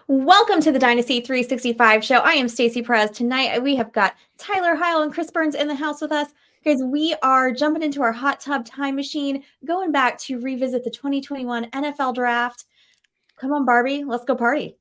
Welcome to the Dynasty 365 show. I am Stacy Perez. Tonight we have got Tyler Heil and Chris Burns in the house with us. Guys, we are jumping into our hot tub time machine, going back to revisit the 2021 NFL draft. Come on, Barbie, let's go party.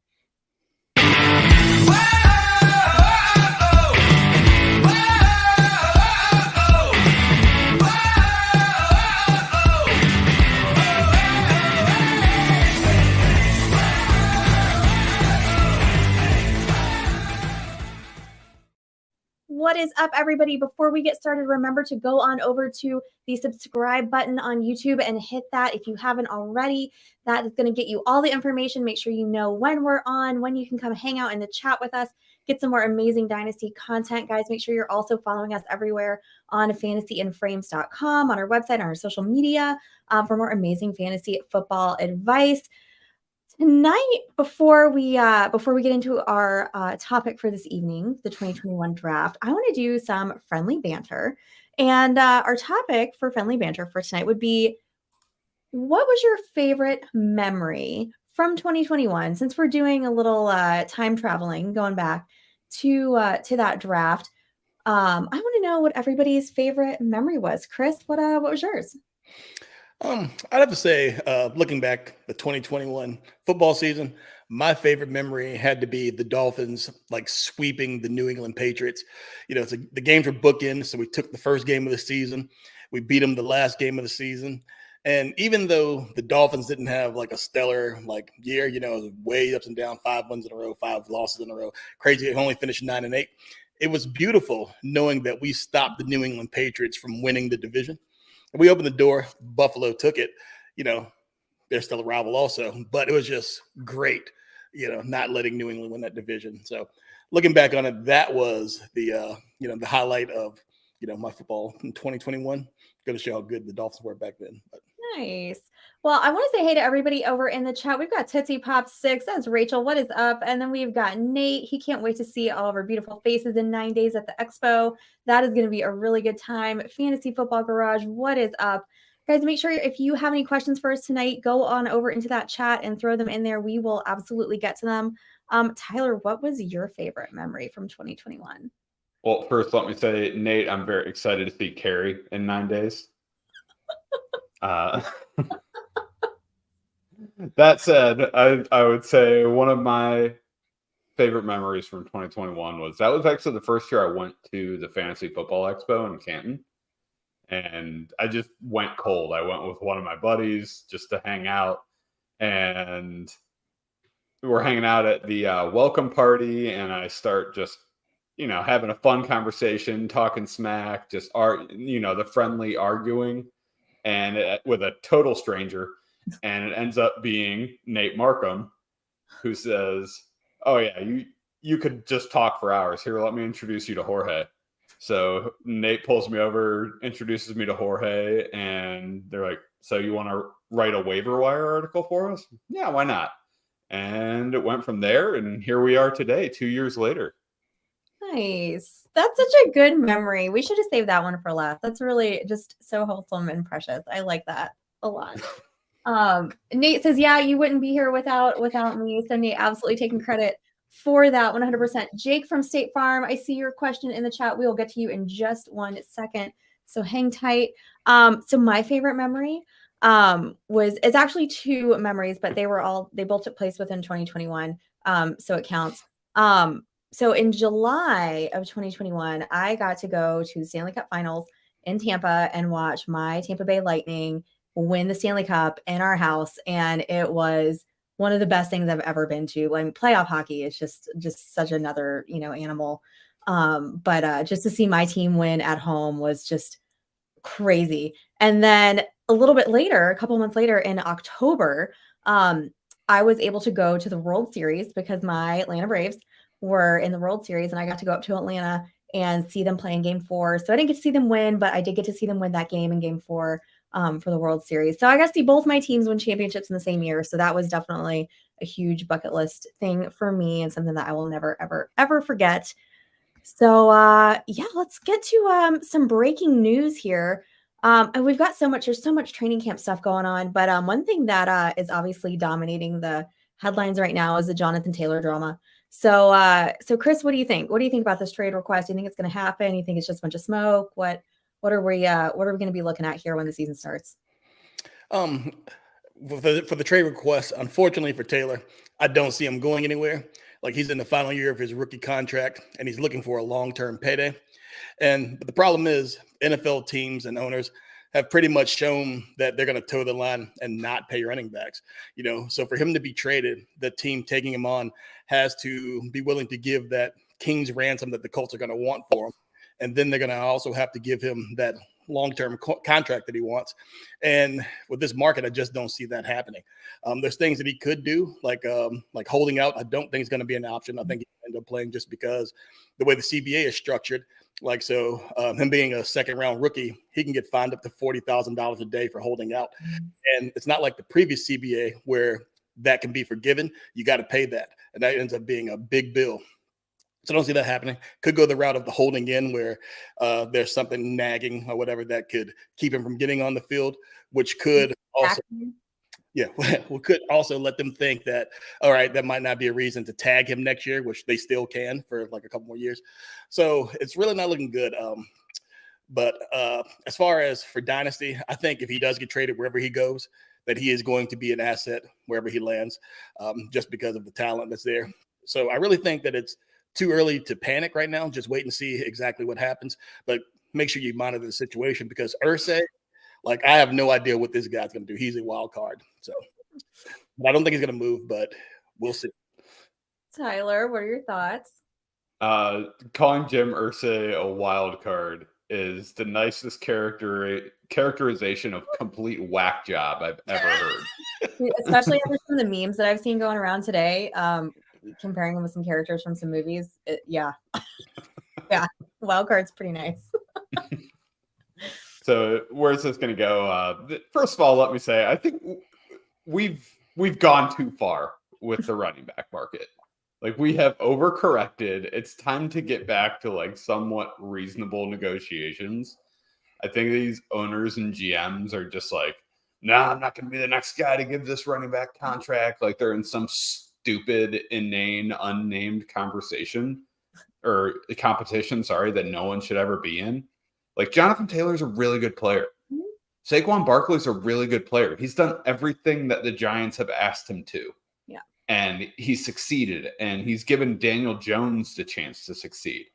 What is up, everybody? Before we get started, remember to go on over to the subscribe button on YouTube and hit that if you haven't already. That is going to get you all the information. Make sure you know when we're on, when you can come hang out in the chat with us, get some more amazing Dynasty content. Guys, make sure you're also following us everywhere on fantasyandframes.com, on our website, on our social media for more amazing fantasy football advice. Tonight, before we get into our topic for this evening, the 2021 draft, I want to do some friendly banter. And our topic for friendly banter for tonight would be, what was your favorite memory from 2021? Since we're doing a little time traveling, going back to that draft, I want to know what everybody's favorite memory was. Chris, what was yours? I'd have to say, looking back the 2021 football season, my favorite memory had to be the Dolphins like sweeping the New England Patriots. You know, the games were bookend, so we took the first game of the season, we beat them the last game of the season, and even though the Dolphins didn't have like a stellar year, you know, it was way ups and down, 5 wins in a row, 5 losses in a row, crazy. It only finished 9-8. It was beautiful knowing that we stopped the New England Patriots from winning the division. We opened the door. Buffalo took it. You know, they're still a rival also, but it was just great, you know, not letting New England win that division. So looking back on it, that was the highlight of, my football in 2021. Going to show how good the Dolphins were back then. But. Nice. Well, I want to say hey to everybody over in the chat. We've got Tootsie Pop 6. That's Rachel. What is up? And then we've got Nate. He can't wait to see all of our beautiful faces in 9 days at the expo. That is going to be a really good time. Fantasy Football Garage. What is up? Guys, make sure if you have any questions for us tonight, go on over into that chat and throw them in there. We will absolutely get to them. Tyler, what was your favorite memory from 2021? Well, first, let me say, Nate, I'm very excited to see Carrie in 9 days. That said, I would say one of my favorite memories from 2021 was actually the first year I went to the Fantasy Football Expo in Canton. And I just went cold. I went with one of my buddies just to hang out. And we're hanging out at the welcome party. And I start just, having a fun conversation, talking smack, just the friendly arguing. And with a total stranger, and it ends up being Nate Markham, who says, "Oh yeah, you could just talk for hours. Here, let me introduce you to Jorge." So Nate pulls me over, introduces me to Jorge, and they're like, "So you want to write a waiver wire article for us?" Yeah, why not? And it went from there, and here we are today, 2 years later. Nice. That's such a good memory. We should have saved that one for last. That's really just so wholesome and precious. I like that a lot. Nate says, yeah, you wouldn't be here without me. So Nate absolutely taking credit for that 100%. Jake from State Farm, I see your question in the chat. We will get to you in just 1 second. So hang tight. So my favorite memory it's actually 2 memories, but they both took place within 2021. So it counts. So in July of 2021, I got to go to the Stanley Cup Finals in Tampa and watch my Tampa Bay Lightning win the Stanley Cup in our house. And it was one of the best things I've ever been to. Playoff hockey is just such another, animal. But just to see my team win at home was just crazy. And then a little bit later, a couple months later in October, I was able to go to the World Series because my Atlanta Braves were in the World Series, and I got to go up to Atlanta and see them play in Game 4. So I didn't get to see them win, but I did get to see them win that game in Game 4 for the World Series. So I got to see both my teams win championships in the same year. So that was definitely a huge bucket list thing for me and something that I will never, ever, ever forget. So let's get to some breaking news here. And we've got there's so much training camp stuff going on. But one thing that is obviously dominating the headlines right now is the Jonathan Taylor drama. So Chris, what do you think? What do you think about this trade request? Do you think it's going to happen? Do you think it's just a bunch of smoke? What are we going to be looking at here when the season starts? For the trade request, unfortunately for Taylor, I don't see him going anywhere. Like, he's in the final year of his rookie contract, and he's looking for a long-term payday. But the problem is, NFL teams and owners have pretty much shown that they're going to toe the line and not pay running backs. So for him to be traded, the team taking him on has to be willing to give that king's ransom that the Colts are going to want for him. And then they're going to also have to give him that long-term contract that he wants. And with this market, I just don't see that happening. There's things that he could do, like holding out. I don't think it's going to be an option. I think he'll end up playing just because the way the CBA is structured. Him being a second-round rookie, he can get fined up to $40,000 a day for holding out. And it's not like the previous CBA where that can be forgiven. You got to pay that. And that ends up being a big bill. So I don't see that happening. Could go the route of the holding in where there's something nagging or whatever that could keep him from getting on the field, which could also, could also let them think that, all right, that might not be a reason to tag him next year, which they still can for like a couple more years. So it's really not looking good. But as far as for Dynasty, I think if he does get traded wherever he goes, that he is going to be an asset wherever he lands, just because of the talent that's there. So I really think that it's too early to panic right now. Just wait and see exactly what happens. But make sure you monitor the situation, because Irsay, I have no idea what this guy's going to do. He's a wild card. So I don't think he's going to move, but we'll see. Tyler, what are your thoughts? Calling Jim Irsay a wild card is the nicest characterization of complete whack job I've ever heard. Especially after some of the memes that I've seen going around today. Comparing him with some characters from some movies. Yeah. Wild card's pretty nice. So where's this going to go? First of all, let me say, I think we've gone too far with the running back market. We have overcorrected. It's time to get back to somewhat reasonable negotiations. I think these owners and GMs are just nah, I'm not going to be the next guy to give this running back contract. They're in some stupid, inane, unnamed conversation or competition, that no one should ever be in. Jonathan Taylor's a really good player. Saquon Barkley's a really good player. He's done everything that the Giants have asked him to. Yeah. And he's succeeded, and he's given Daniel Jones the chance to succeed.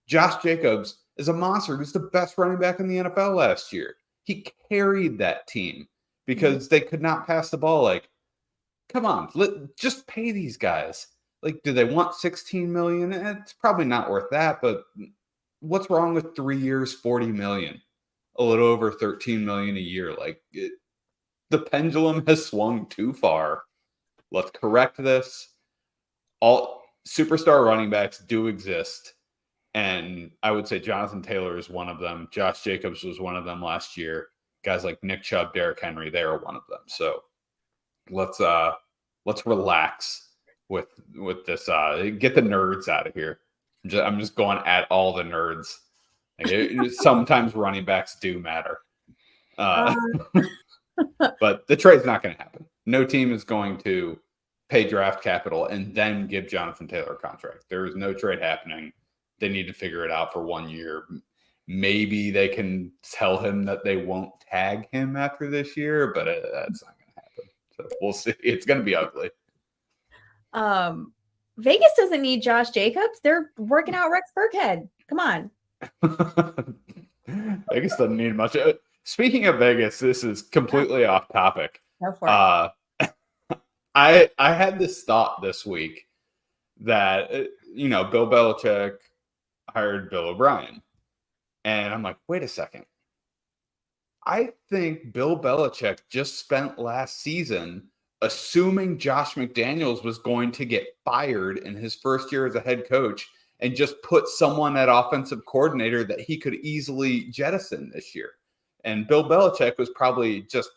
Josh Jacobs is a monster. He was the best running back in the NFL last year. He carried that team because they could not pass the ball. Come on, just pay these guys. Do they want $16 million? It's probably not worth that, but what's wrong with 3 years, $40 million? A little over $13 million a year. The pendulum has swung too far. Let's correct this. All superstar running backs do exist, and I would say Jonathan Taylor is one of them. Josh Jacobs was one of them last year. Guys like Nick Chubb, Derrick Henry, they are one of them. So let's relax with this. Get the nerds out of here. I'm just going at all the nerds. Sometimes running backs do matter. But the trade's not going to happen. No team is going to pay draft capital and then give Jonathan Taylor a contract. There is no trade happening. They need to figure it out for 1 year. Maybe they can tell him that they won't tag him after this year, but that's not going to happen. So we'll see. It's going to be ugly. Vegas doesn't need Josh Jacobs. They're working out Rex Burkhead. Come on. Vegas doesn't need much. Speaking of Vegas, this is completely off topic. Go for it. I had this thought this week that, Bill Belichick hired Bill O'Brien. And I'm like, wait a second. I think Bill Belichick just spent last season assuming Josh McDaniels was going to get fired in his first year as a head coach and just put someone at offensive coordinator that he could easily jettison this year. And Bill Belichick was probably just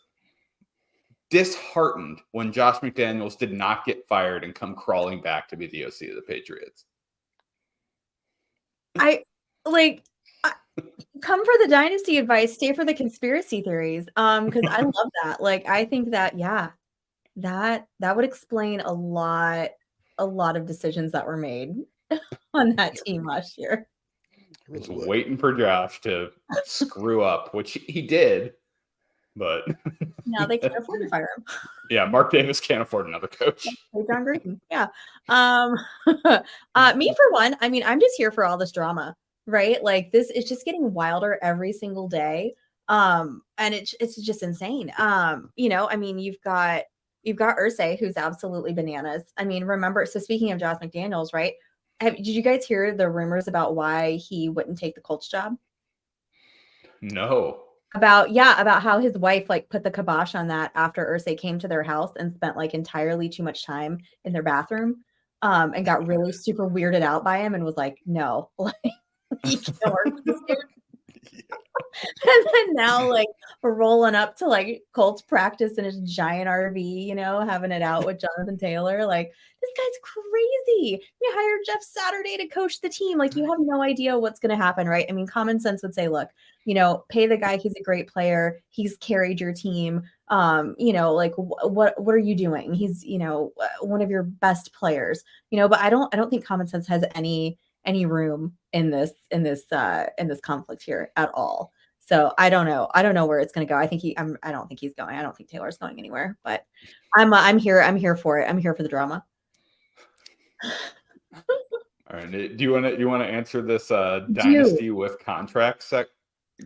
disheartened when Josh McDaniels did not get fired and come crawling back to be the OC of the Patriots. Come for the dynasty advice, stay for the conspiracy theories. Because I love that. I think that, yeah. that would explain a lot of decisions that were made on that team last year. Just waiting for Josh to screw up, which he did, but Now they can't afford to fire him. Yeah, Mark Davis can't afford another coach. John Gruden. Yeah. Me for one, I mean, I'm just here for all this drama, right? Like this is just getting wilder every single day. And it's just insane. You know, I mean, you've got Irsay, who's absolutely bananas. I mean, remember, so speaking of Josh McDaniels, right? Did you guys hear the rumors about why he wouldn't take the Colts job? No. About how his wife like put the kibosh on that after Irsay came to their house and spent like entirely too much time in their bathroom, and got really super weirded out by him and was like, no, like you can't work with this dude. And then now like we're rolling up to like Colts practice in his giant RV, you know, having it out with Jonathan Taylor. Like, this guy's crazy. You hired Jeff Saturday to coach the team. Like, you have no idea what's going to happen, right? I mean, common sense would say, look, you know, pay the guy. He's a great player. He's carried your team. You know, like what are you doing? He's, you know, one of your best players, you know, but I don't think common sense has any room in this conflict here at all. So I don't know. I don't know where it's going to go. I don't think he's going. I don't think Taylor's going anywhere, but I'm here for it. I'm here for the drama. All right. Do you want to answer this dynasty with contracts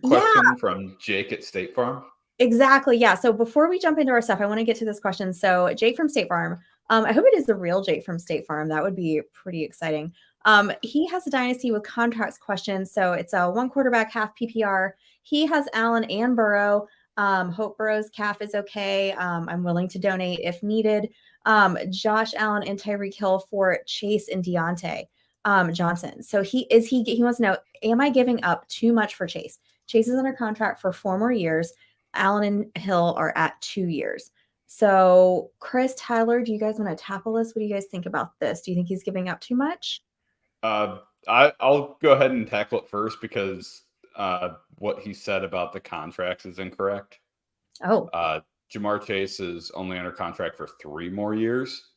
question from Jake at State Farm? Exactly. Yeah. So before we jump into our stuff, I want to get to this question. So Jake from State Farm, I hope it is the real Jake from State Farm. That would be pretty exciting. He has a dynasty with contracts question. So it's a 1 quarterback, half PPR. He has Allen and Burrow. Hope Burrow's calf is okay. I'm willing to donate if needed. Josh Allen and Tyreek Hill for Chase and Deontay Johnson. So he wants to know, am I giving up too much for Chase? Chase is under contract for 4 more years. Allen and Hill are at 2 years. So Chris, Tyler, do you guys want to tackle this? What do you guys think about this? Do you think he's giving up too much? I'll go ahead and tackle it first because what he said about the contracts is incorrect. Oh. Jamar Chase is only under contract for 3 more years.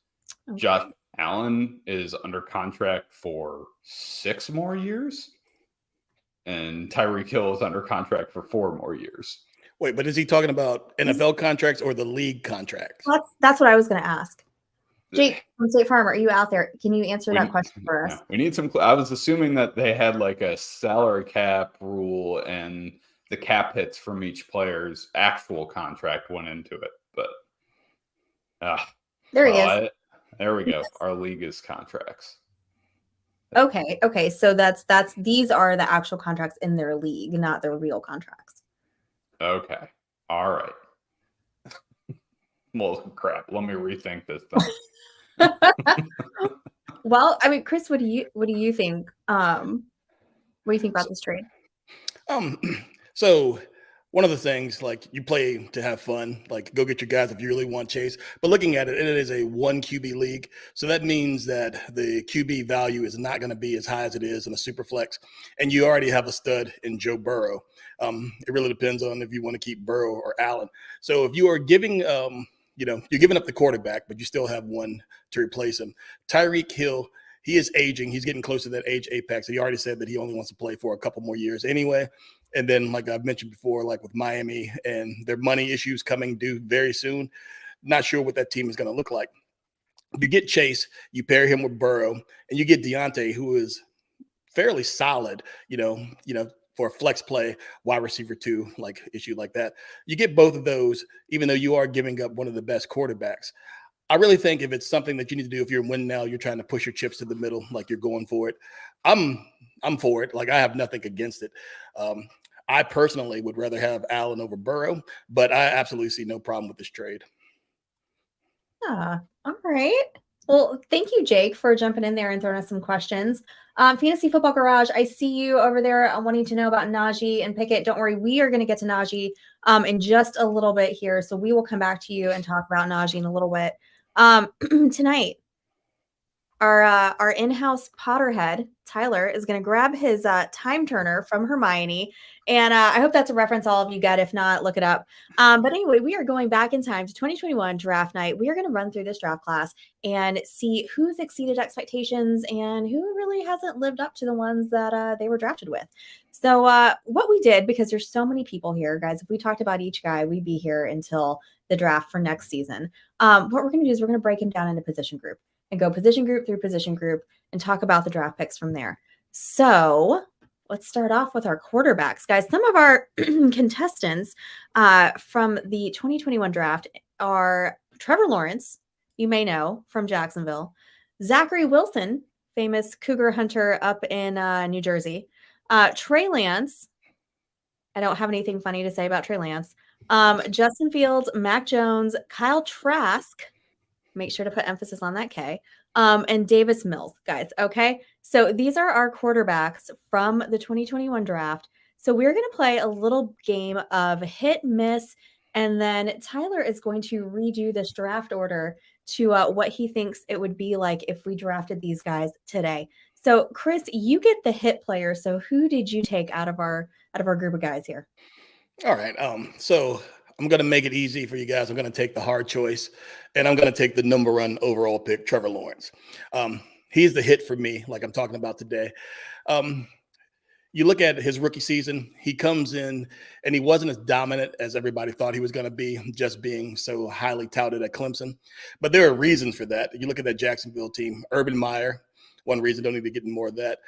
Okay. Josh Allen is under contract for 6 more years. And Tyreek Hill is under contract for 4 more years. Wait, but is he talking about NFL contracts or the league contracts? That's what I was going to ask. Jake from State Farm, are you out there? Can you answer that question for us? Yeah, we need some. I was assuming that they had like a salary cap rule and the cap hits from each player's actual contract went into it, but there he is. There we go. Our league is contracts. Okay. So that's these are the actual contracts in their league, not their real contracts. Okay. All right. Well, crap. Let me rethink this thing. Well, I mean, Chris, what do you think? What do you think about this trade? So one of the things, like, you play to have fun, like go get your guys if you really want Chase. But looking at it, it is a 1 QB league. So that means that the QB value is not going to be as high as it is in a super flex. And you already have a stud in Joe Burrow. It really depends on if you want to keep Burrow or Allen. So if you are giving, you're giving up the quarterback, but you still have one to replace him. Tyreek Hill, he is aging. He's getting close to that age apex. He already said that he only wants to play for a couple more years anyway. And then, like I've mentioned before, like with Miami and their money issues coming due very soon, not sure what that team is going to look like. You get Chase, you pair him with Burrow, and you get Deontay, who is fairly solid, for a flex play, wide receiver 2, like issue like that. You get both of those, even though you are giving up one of the best quarterbacks. I really think if it's something that you need to do, if you're winning now, you're trying to push your chips to the middle, like you're going for it. I'm for it. Like, I have nothing against it. I personally would rather have Allen over Burrow, but I absolutely see no problem with this trade. All right. Well, thank you, Jake, for jumping in there and throwing us some questions. Fantasy Football Garage, I see you over there wanting to know about Najee and Pickett. Don't worry, we are going to get to Najee in just a little bit here, so we will come back to you and talk about Najee in a little bit. Tonight, our in-house Potterhead, Tyler is going to grab his time turner from Hermione. And I hope that's a reference all of you get. If not, look it up. But anyway, we are going back in time to 2021 draft night. We are going to run through this draft class and see who's exceeded expectations and who really hasn't lived up to the ones that they were drafted with. So what we did, because there's so many people here, guys, if we talked about each guy, we'd be here until the draft for next season. What we're going to do is we're going to break him down into position group and go position group through position group and talk about the draft picks from there. So let's start off with our quarterbacks, guys. Some of our contestants from the 2021 draft are Trevor Lawrence, you may know from Jacksonville, Zachary Wilson, famous cougar hunter up in New Jersey, Trey Lance. I don't have anything funny to say about Trey Lance. Justin Fields, Mac Jones, Kyle Trask. Make sure to put emphasis on that K. And Davis Mills, guys. Okay. So these are our quarterbacks from the 2021 draft. So we're going to play a little game of hit, miss, and then Tyler is going to redo this draft order to what he thinks it would be like if we drafted these guys today. So Chris, you get the hit player. So who did you take out of our group of guys here? All right. So I'm going to make it easy for you guys. I'm going to take the hard choice, and I'm going to take the number one overall pick, Trevor Lawrence. He's the hit for me, like I'm talking about today. You look at his rookie season, he comes in and he wasn't as dominant as everybody thought he was going to be, just being so highly touted at Clemson. But there are reasons for that. You look at that Jacksonville team, Urban Meyer, one reason, don't need to get into more of that.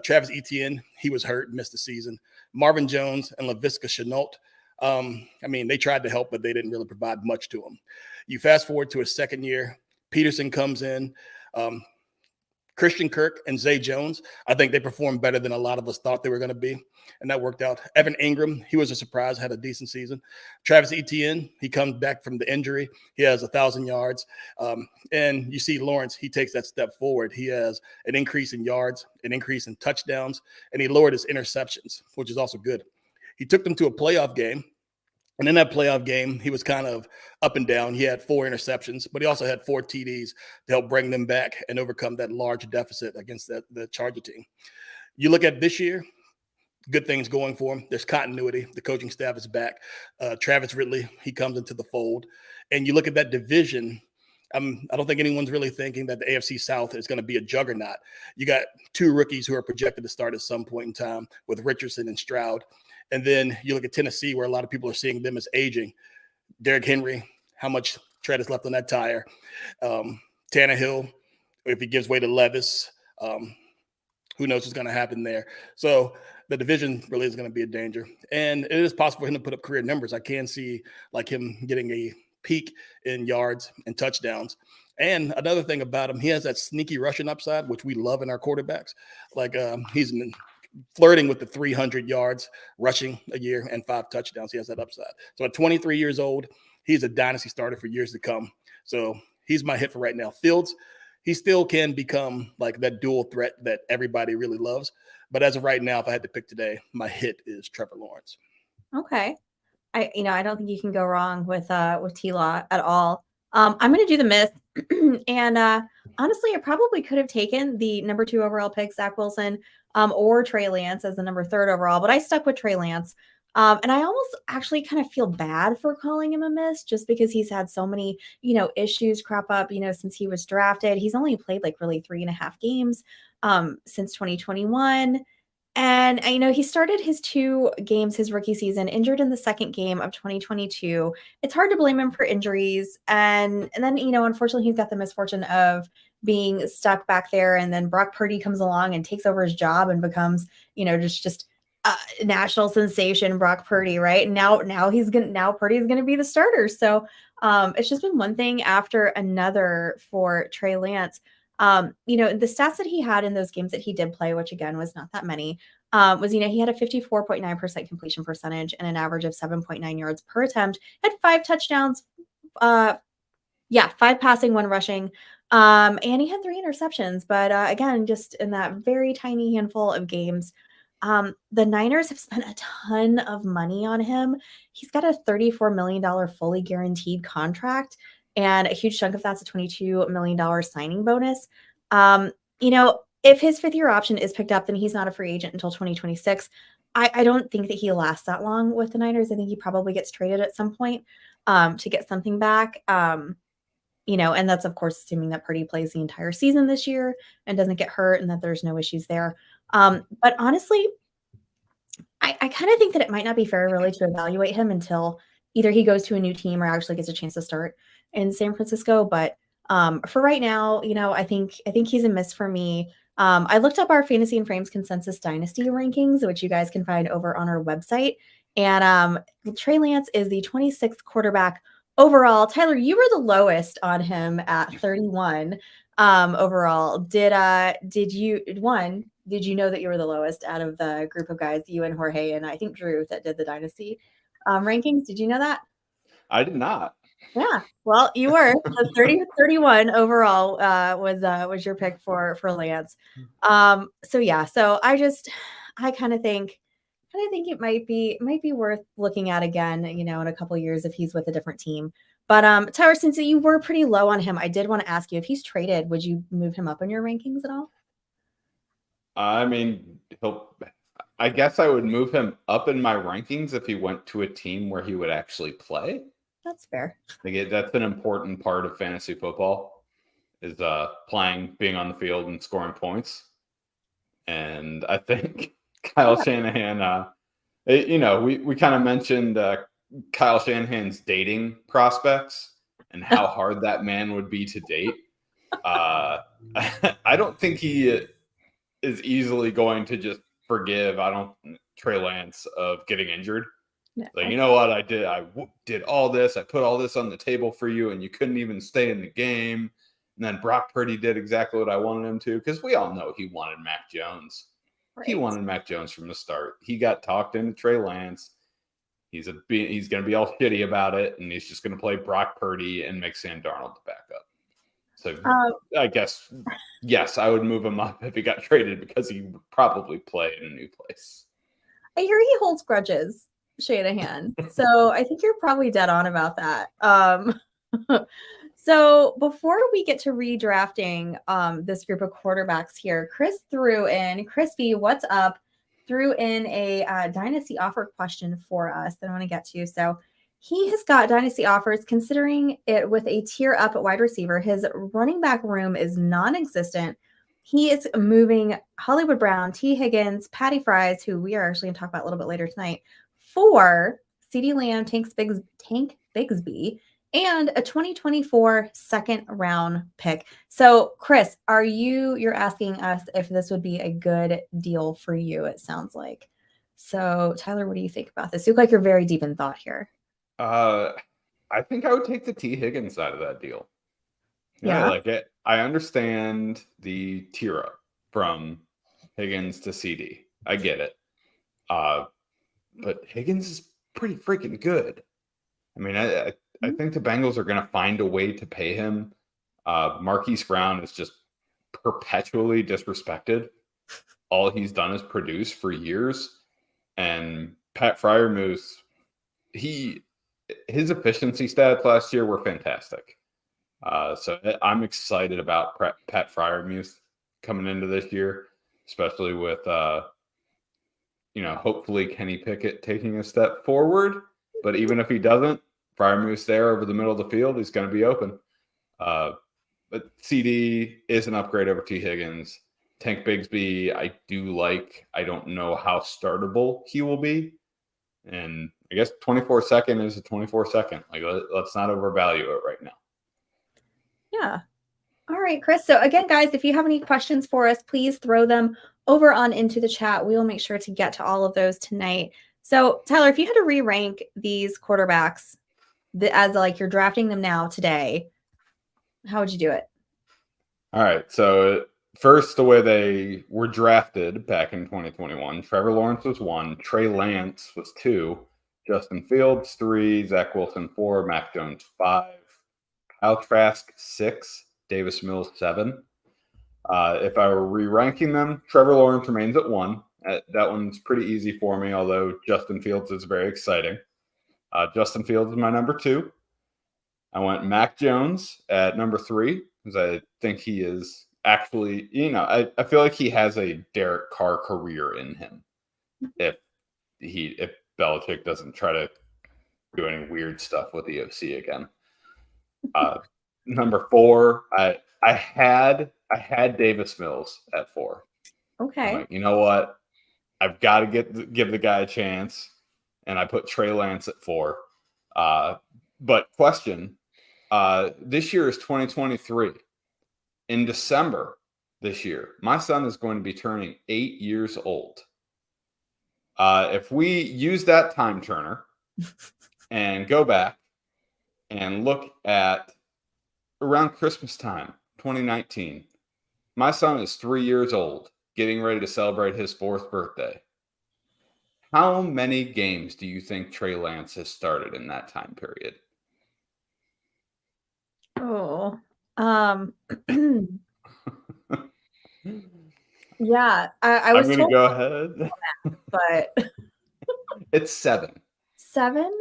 Travis Etienne, he was hurt, missed the season. Marvin Jones and Laviska Shenault. I mean, they tried to help, but they didn't really provide much to him. You fast forward to his second year, Peterson comes in. Christian Kirk and Zay Jones, I think they performed better than a lot of us thought they were going to be, and that worked out. Evan Ingram, he was a surprise, had a decent season. Travis Etienne, he comes back from the injury. He has 1,000 yards. And you see Lawrence, he takes that step forward. He has an increase in yards, an increase in touchdowns, and he lowered his interceptions, which is also good. He took them to a playoff game. And in that playoff game, he was kind of up and down. He had 4 interceptions, but he also had 4 TDs to help bring them back and overcome that large deficit against the Charger team. You look at this year, good things going for him. There's continuity. The coaching staff is back. Travis Ridley, he comes into the fold. And you look at that division, I don't think anyone's really thinking that the AFC South is going to be a juggernaut. You got 2 rookies who are projected to start at some point in time with Richardson and Stroud. And then you look at Tennessee, where a lot of people are seeing them as aging. Derrick Henry, how much tread is left on that tire? Tannehill, if he gives way to Levis, who knows what's going to happen there? So the division really is going to be a danger. And it is possible for him to put up career numbers. I can see like him getting a peak in yards and touchdowns. And another thing about him, he has that sneaky rushing upside, which we love in our quarterbacks. Like he's flirting with the 300 yards rushing a year and 5 touchdowns. He has that upside. So at 23 years old, he's a dynasty starter for years to come. So he's my hit for right now. Fields, he still can become like that dual threat that everybody really loves. But as of right now, if I had to pick today, my hit is Trevor Lawrence. Okay. I don't think you can go wrong with T-Law at all. I'm going to do the miss. And honestly, I probably could have taken the number 2 overall pick, Zach Wilson, or Trey Lance as the number 3 overall, but I stuck with Trey Lance. And I almost actually kind of feel bad for calling him a miss just because he's had so many, issues crop up, since he was drafted. He's only played like really 3.5 games since 2021. And he started his 2 games, his rookie season, injured in the second game of 2022. It's hard to blame him for injuries. And then, unfortunately, he's got the misfortune of being stuck back there. And then Brock Purdy comes along and takes over his job and becomes, just a national sensation, Brock Purdy, right? Now Purdy's going to be the starter. So it's just been one thing after another for Trey Lance. The stats that he had in those games that he did play, which again was not that many, was, he had a 54.9% completion percentage and an average of 7.9 yards per attempt, had 5 touchdowns, 5 passing, 1 rushing, and he had 3 interceptions. But again, just in that very tiny handful of games, the Niners have spent a ton of money on him. He's got a $34 million fully guaranteed contract. And a huge chunk of that's a $22 million signing bonus. if his 5th-year option is picked up, then he's not a free agent until 2026. I don't think that he lasts that long with the Niners. I think he probably gets traded at some point to get something back. And that's, of course, assuming that Purdy plays the entire season this year and doesn't get hurt and that there's no issues there. But honestly, I kind of think that it might not be fair really to evaluate him until either he goes to a new team or actually gets a chance to start in San Francisco. But for right now, I think he's a miss for me. I looked up our Fantasy and Frames Consensus Dynasty rankings, which you guys can find over on our website. And Trey Lance is the 26th quarterback overall. Tyler, you were the lowest on him at 31 overall. Did you know that you were the lowest out of the group of guys, you and Jorge and I think Drew, that did the Dynasty rankings? Did you know that? I did not. Yeah, well, you were. So 30-31 overall was your pick for Lance. So I kind of think it might be worth looking at again, in a couple of years if he's with a different team. But Tyler, since you were pretty low on him, I did want to ask you, if he's traded, would you move him up in your rankings at all? I mean, I guess I would move him up in my rankings if he went to a team where he would actually play. That's fair. That's an important part of fantasy football, is playing, being on the field, and scoring points. And I think Kyle Shanahan, we kind of mentioned Kyle Shanahan's dating prospects and how hard that man would be to date. I don't think he is easily going to just forgive Trey Lance of getting injured. No. Like, you know what I did? I did all this. I put all this on the table for you, and you couldn't even stay in the game. And then Brock Purdy did exactly what I wanted him to, because we all know he wanted Mac Jones. Right. He wanted Mac Jones from the start. He got talked into Trey Lance. He's going to be all shitty about it, and he's just going to play Brock Purdy and make Sam Darnold the backup. So I guess, yes, I would move him up if he got traded, because he would probably play in a new place. I hear he holds grudges, Shanahan. So I think you're probably dead on about that. So before we get to redrafting this group of quarterbacks here, Crispy, what's up? Threw in a dynasty offer question for us that I want to get to. So he has got dynasty offers, considering it with a tier up at wide receiver. His running back room is non-existent. He is moving Hollywood Brown, T. Higgins, Patty Fries, who we are actually going to talk about a little bit later tonight, for CeeDee Lamb, Tank Bigsby, and a 2024 second round pick. So, Chris, you're asking us if this would be a good deal for you, it sounds like. So, Tyler, what do you think about this? You look like you're very deep in thought here. I think I would take the T. Higgins side of that deal. Yeah. I like it. I understand the tier up from Higgins to CD. I get it. But Higgins is pretty freaking good. I mean, I think the Bengals are going to find a way to pay him. Marquise Brown is just perpetually disrespected. All he's done is produce for years. And Pat Freiermuth, his efficiency stats last year were fantastic. So I'm excited about Pat Freiermuth coming into this year, especially with, hopefully Kenny Pickett taking a step forward. But even if he doesn't, Freiermuth's there over the middle of the field. He's going to be open. But CD is an upgrade over T. Higgins. Tank Bigsby, I do like. I don't know how startable he will be. And I guess 24-second is a 24-second. Like, let's not overvalue it right now. Yeah. All right, Chris. So again, guys, if you have any questions for us, please throw them over on into the chat. We will make sure to get to all of those tonight. So Tyler, if you had to re-rank these quarterbacks as like you're drafting them now today, how would you do it? All right. So first, the way they were drafted back in 2021, Trevor Lawrence was 1, Trey Lance was 2, Justin Fields 3, Zach Wilson 4, Mac Jones 5, Kyle Trask 6, Davis Mills 7. If I were re-ranking them, Trevor Lawrence remains at 1. That one's pretty easy for me, although Justin Fields is very exciting. Justin Fields is my number 2. I went Mac Jones at number 3, because I think he is actually, I feel like he has a Derek Carr career in him. If Belichick doesn't try to do any weird stuff with the OC again. Number 4, I had Davis Mills at 4. Okay. I'm like, you know what? I've got to give the guy a chance, and I put Trey Lance at 4. But question: this year is 2023. In December this year, my son is going to be turning 8 years old. If we use that time turner and go back and look at around Christmas time, 2019, my son is 3 years old, getting ready to celebrate his 4th birthday. How many games do you think Trey Lance has started in that time period? Oh, yeah, I I'm was going to told, go ahead. but It's 7. 7?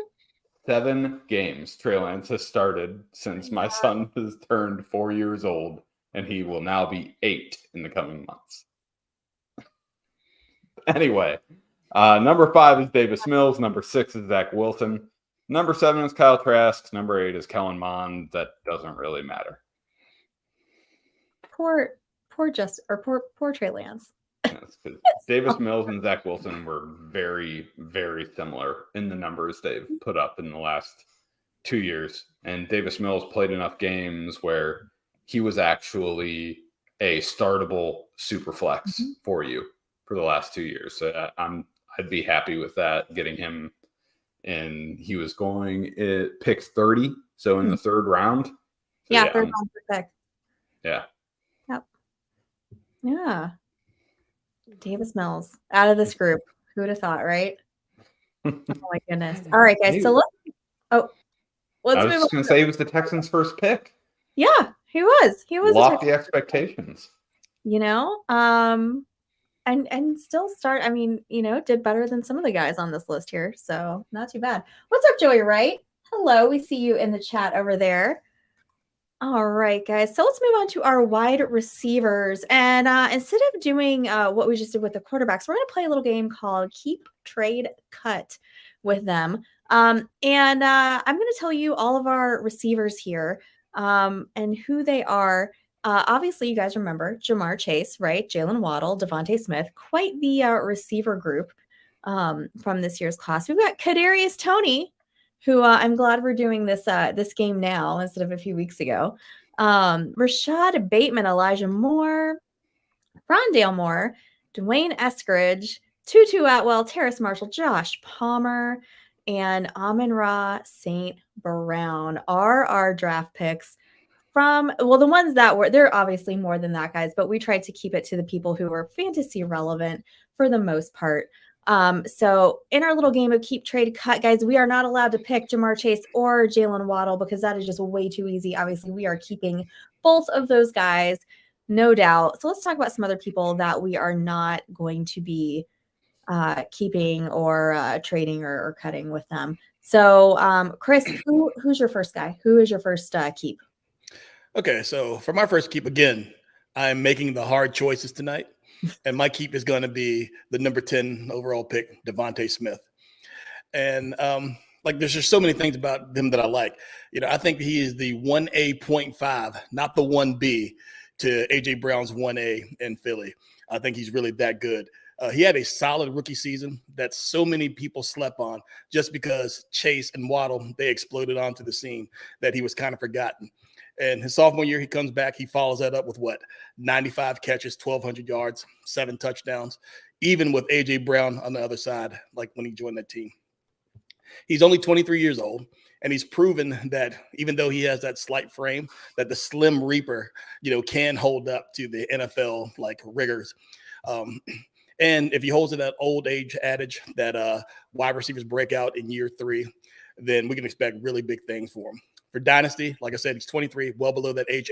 7 games Trey Lance has started since my son has turned 4 years old, and he will now be 8 in the coming months. Anyway, number 5 is Davis Mills. Number 6 is Zach Wilson. Number 7 is Kyle Trask. Number 8 is Kellen Mond. That doesn't really matter. Poor Trey Lance. Yes, because Davis Mills and Zach Wilson were very, very similar in the numbers they've put up in the last 2 years. And Davis Mills played enough games where he was actually a startable super flex for you for the last 2 years. So I'd be happy with that, getting him. And he was going pick 30, so in the 3rd round. So Yeah, 3rd round pick. Yeah. Yep. Yeah. Davis Mills out of this group. Who would have thought, right? Oh my goodness. All right, guys. So let's I was move just going to say he was the Texans' first pick. Yeah, he was. He was lofty expectations. And still did better than some of the guys on this list here. So not too bad. What's up, Joey Wright? Hello. We see you in the chat over there. All right, guys. So let's move on to our wide receivers. And instead of doing what we just did with the quarterbacks, we're going to play a little game called Keep, Trade, Cut with them. I'm going to tell you all of our receivers here and who they are. Obviously, you guys remember Jamar Chase, right? Jalen Waddle, Devontae Smith, quite the receiver group from this year's class. We've got Kadarius Toney, who I'm glad we're doing this game now instead of a few weeks ago. Rashad Bateman, Elijah Moore, Rondale Moore, Dwayne Eskridge, Tutu Atwell, Terrace Marshall, Josh Palmer, and Amon-Ra St. Brown are our draft picks from, the ones that they're obviously more than that, guys, but we tried to keep it to the people who were fantasy relevant for the most part. So in our little game of Keep, Trade, Cut, guys, we are not allowed to pick Jamar Chase or Jalen Waddle because that is just way too easy. Obviously, we are keeping both of those guys, no doubt. So let's talk about some other people that we are not going to be keeping or trading or cutting with them. So, Chris, who's your first guy? Who is your first keep? Okay, so for my first keep, again, I'm making the hard choices tonight. And my keep is going to be the number 10 overall pick, Devontae Smith. And there's just so many things about him that I like. I think he is the 1A.5, not the 1B to A.J. Brown's 1A in Philly. I think he's really that good. He had a solid rookie season that so many people slept on just because Chase and Waddle, they exploded onto the scene that he was kind of forgotten. And his sophomore year, he comes back. He follows that up with 95 catches, 1,200 yards, 7 touchdowns, even with A.J. Brown on the other side, like when he joined that team. He's only 23 years old, and he's proven that even though he has that slight frame, that the Slim Reaper, can hold up to the NFL rigors. And if he holds to that old age adage that wide receivers break out in year 3, then we can expect really big things for him. For Dynasty, like I said, he's 23, well below that age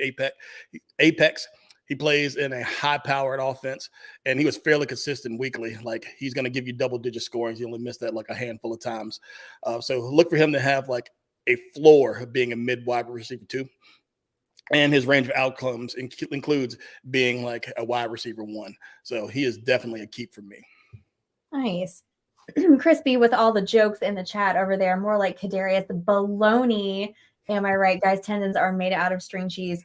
apex. He plays in a high-powered offense, and he was fairly consistent weekly. He's going to give you double-digit scoring. He only missed that a handful of times. So look for him to have a floor of being a mid-wide receiver too. And his range of outcomes includes being like a wide receiver 1. So he is definitely a keep for me. Nice. Crispy with all the jokes in the chat over there, more like Kadarius baloney. Am I right, guys? Tendons are made out of string cheese.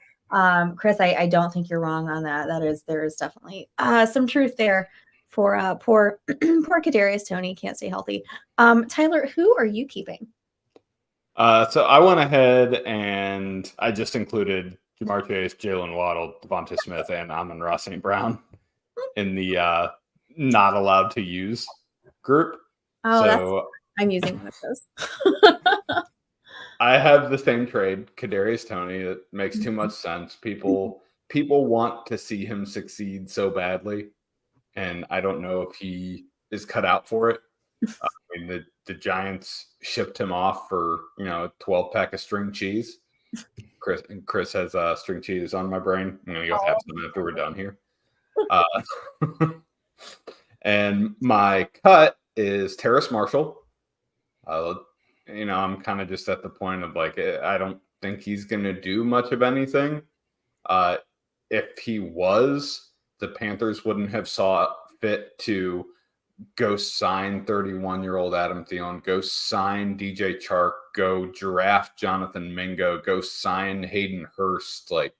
Chris, I don't think you're wrong on that. There is definitely some truth there for poor Kadarius Toney can't stay healthy. Tyler, who are you keeping? So I went ahead and I just included Jamar Chase, Jalen Waddle, Devontae Smith, and Amon-Ra St. Brown in the not allowed to use group. Oh, so I'm using one of those. I have the same trade, Kadarius Toney. It makes too much sense. People want to see him succeed so badly, and I don't know if he is cut out for it. I mean, the Giants shipped him off for 12-pack of string cheese. Chris has string cheese on my brain. You'll have some after we're done here. And my cut is Terrace Marshall. I'm kind of just at the point of like, I don't think he's going to do much of anything. If he was, the Panthers wouldn't have saw fit to go sign 31-year-old Adam Thielen, go sign DJ Chark, go draft Jonathan Mingo, go sign Hayden Hurst. Like,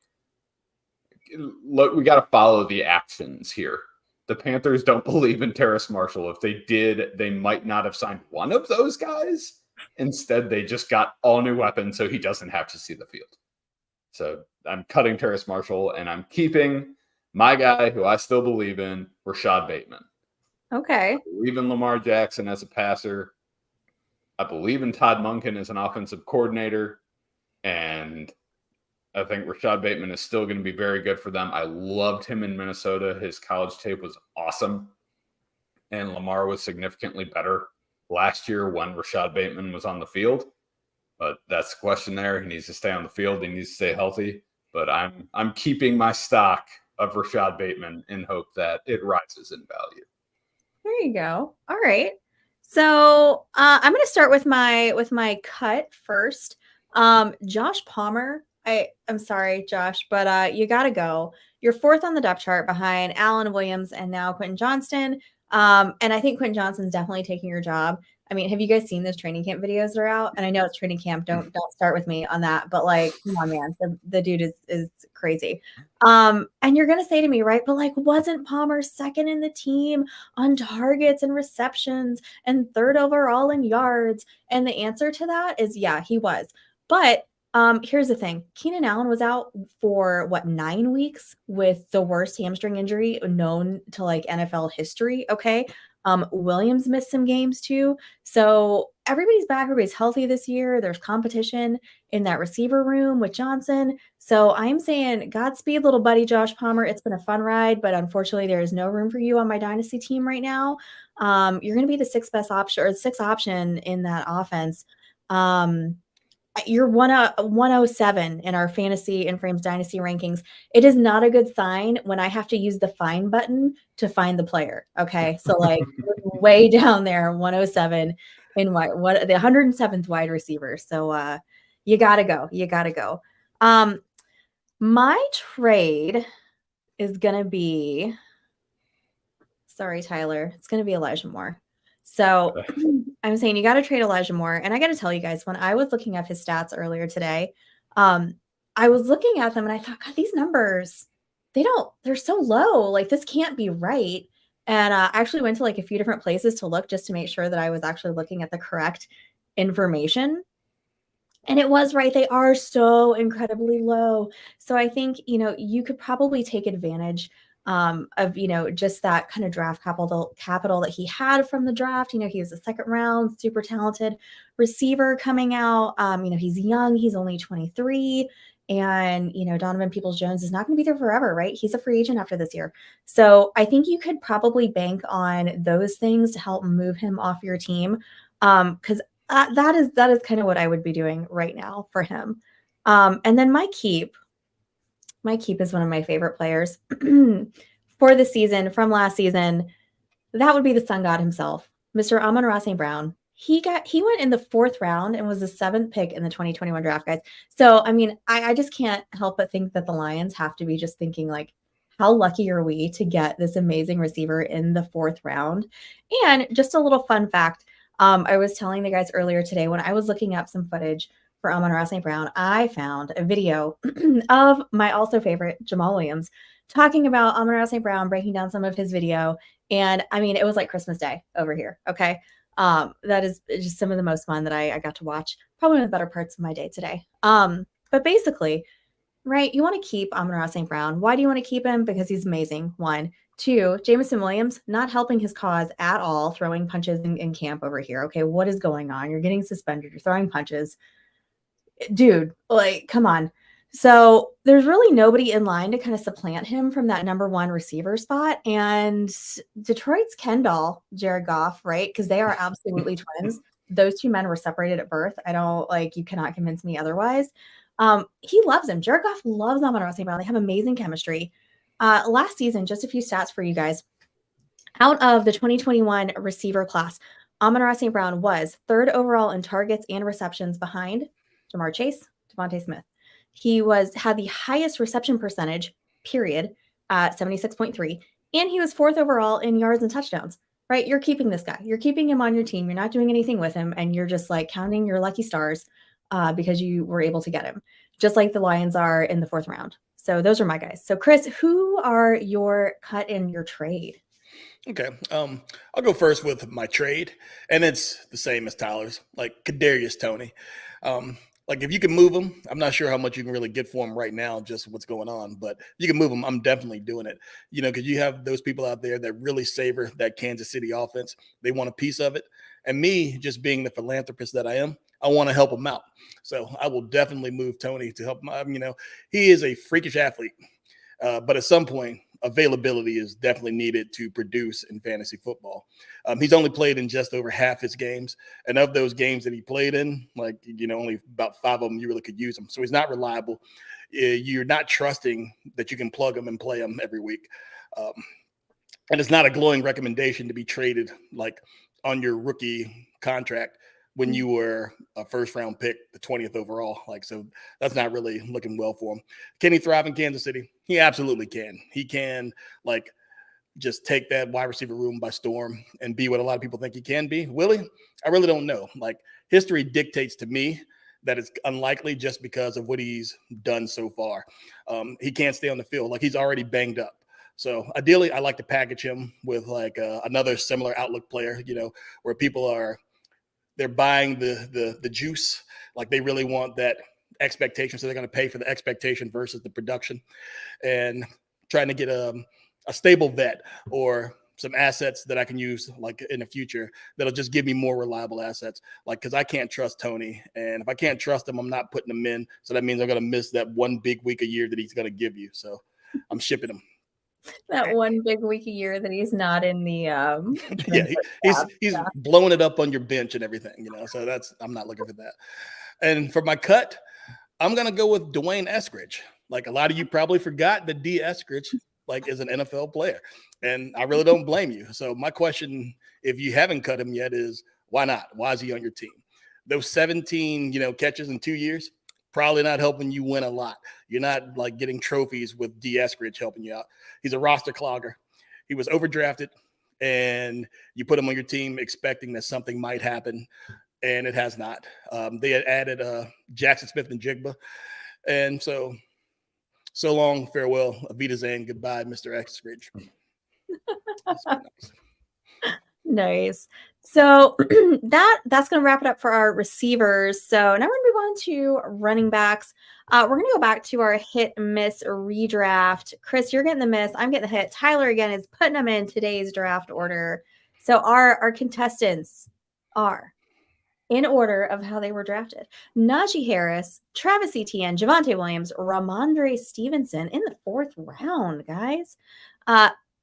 look, we got to follow the actions here. The Panthers don't believe in Terrace Marshall. If they did, they might not have signed one of those guys. Instead, they just got all new weapons so he doesn't have to see the field. So I'm cutting Terrace Marshall, and I'm keeping my guy who I still believe in, Rashad Bateman. Okay. I believe in Lamar Jackson as a passer. I believe in Todd Monken as an offensive coordinator. And I think Rashad Bateman is still going to be very good for them. I loved him in Minnesota. His college tape was awesome. And Lamar was significantly better last year when Rashad Bateman was on the field. But that's the question there. He needs to stay on the field. He needs to stay healthy. But I'm keeping my stock of Rashad Bateman in hope that it rises in value. There you go. All right. So I'm going to start with my cut first. Josh Palmer. I'm sorry, Josh, but you got to go. You're 4th on the depth chart behind Allen Williams and now Quentin Johnston. And I think Quentin Johnston's definitely taking your job. I mean, have you guys seen those training camp videos that are out? And I know it's training camp. Don't start with me on that. But like, come on, man, the dude is crazy. And you're gonna say to me, right? But like, wasn't Palmer 2nd in the team on targets and receptions and 3rd overall in yards? And the answer to that is yeah, he was. But here's the thing. Keenan Allen was out for 9 weeks with the worst hamstring injury known to like NFL history. Okay. Williams missed some games too. So everybody's back. Everybody's healthy this year. There's competition in that receiver room with Johnson. So I'm saying Godspeed, little buddy, Josh Palmer. It's been a fun ride, but unfortunately there is no room for you on my dynasty team right now. You're going to be the 6th best option or 6th option in that offense. You're 107 in our fantasy and frames dynasty rankings. It is not a good sign when I have to use the find button to find the player. Okay. So like way down there, 107 in the 107th wide receiver. So you gotta go. You gotta go. My trade is gonna be sorry, Tyler. It's gonna be Elijah Moore. So I'm saying you got to trade Elijah Moore. And I got to tell you guys, when I was looking at his stats earlier today, I was looking at them and I thought, God, these numbers, they're so low. Like this can't be right. And I actually went to like a few different places to look just to make sure that I was actually looking at the correct information. And it was right. They are so incredibly low. So I think, you could probably take advantage of, just that kind of draft capital that he had from the draft. He was a 2nd round, super talented receiver coming out. He's young, he's only 23. And, Donovan Peoples-Jones is not going to be there forever, right? He's a free agent after this year. So I think you could probably bank on those things to help move him off your team. Because that is kind of what I would be doing right now for him. And then my keep is one of my favorite players for the season from last season. That would be the sun god himself, Mr. Amon-Ra St. Brown. he went in the 4th round and was the 7th pick in the 2021 draft, guys. So, I mean, I just can't help but think that the Lions have to be just thinking like, how lucky are we to get this amazing receiver in the 4th round? And just a little fun fact. I was telling the guys earlier today when I was looking up some footage for Amon-Ra St. Brown, I found a video of my also favorite Jamal Williams talking about Amon-Ra St. Brown, breaking down some of his video. And I mean, it was like Christmas Day over here. Okay. That is just some of the most fun that I got to watch. Probably one of the better parts of my day today. But basically, right, you want to keep Amon-Ra St. Brown. Why do you want to keep him? Because he's amazing. 1. 2, Jameson Williams not helping his cause at all, throwing punches in camp over here. Okay, what is going on? You're getting suspended. You're throwing punches. Dude, like, come on. So there's really nobody in line to kind of supplant him from that number 1 receiver spot. And Detroit's Ken doll, Jared Goff, right? Because they are absolutely twins. Those 2 men were separated at birth. I don't you cannot convince me otherwise. He loves him. Jared Goff loves Amon-Ra St. Brown. They have amazing chemistry. Last season, just a few stats for you guys. Out of the 2021 receiver class, Amon-Ra St. Brown was 3rd overall in targets and receptions behind Jamar Chase, Devontae Smith. He had the highest reception percentage, period, at 76.3, and he was 4th overall in yards and touchdowns. Right? You're keeping this guy. You're keeping him on your team. You're not doing anything with him, and you're just like counting your lucky stars because you were able to get him, just like the Lions are in the 4th round. So those are my guys. So Chris, who are your cut in your trade? Okay. I'll go first with my trade, and it's the same as Tyler's, like Kadarius Toney. Like if you can move him, I'm not sure how much you can really get for him right now, just what's going on, but if you can move him, I'm definitely doing it. You know, because you have those people out there that really savor that Kansas City offense. They want a piece of it. And me, just being the philanthropist that I am, I want to help him out. So I will definitely move Toney to help him. You know, he is a freakish athlete, but at some point, availability is definitely needed to produce in fantasy football. He's only played in just over half his games. And of those games that he played in, like, you know, only about 5 of them you really could use him. So he's not reliable. You're not trusting that you can plug him and play him every week. And it's not a glowing recommendation to be traded like on your rookie contract when you were a 1st round pick, the 20th overall. Like, so that's not really looking well for him. Can he thrive in Kansas City? He absolutely can. He can like just take that wide receiver room by storm and be what a lot of people think he can be. Will he? I really don't know. Like history dictates to me that it's unlikely just because of what he's done so far. He can't stay on the field. Like he's already banged up. So ideally, I like to package him with like another similar outlook player, you know, where people they're buying the juice. Like they really want that expectation. So they're going to pay for the expectation versus the production, and trying to get a stable vet or some assets that I can use like in the future that'll just give me more reliable assets. Like, cause I can't trust Toney, and if I can't trust him, I'm not putting him in. So that means I'm going to miss that 1 big week a year that he's going to give you. So I'm shipping him. That 1 big week a year that he's not in the yeah, he's blowing it up on your bench and everything, you know. So I'm not looking for that. And for my cut, I'm gonna go with Dwayne Eskridge. Like a lot of you probably forgot that D. Eskridge like is an NFL player, and I really don't blame you. So my question, if you haven't cut him yet, is why not? Why is he on your team? Those 17, you know, catches in 2 years, probably not helping you win a lot. You're not like getting trophies with D. Eskridge helping you out. He's a roster clogger. He was overdrafted, and you put him on your team expecting that something might happen, and it has not. They had added Jackson Smith and Jigba, and so long, farewell, Avita Zane, goodbye, Mr. Eskridge. Nice. So that's going to wrap it up for our receivers. So now we're going to move on to running backs. We're going to go back to our hit miss redraft. Chris, you're getting the miss. I'm getting the hit. Tyler again is putting them in today's draft order. So our contestants are in order of how they were drafted: Najee Harris, Travis Etienne, Javonte Williams, Ramondre Stevenson in the 4th round, guys.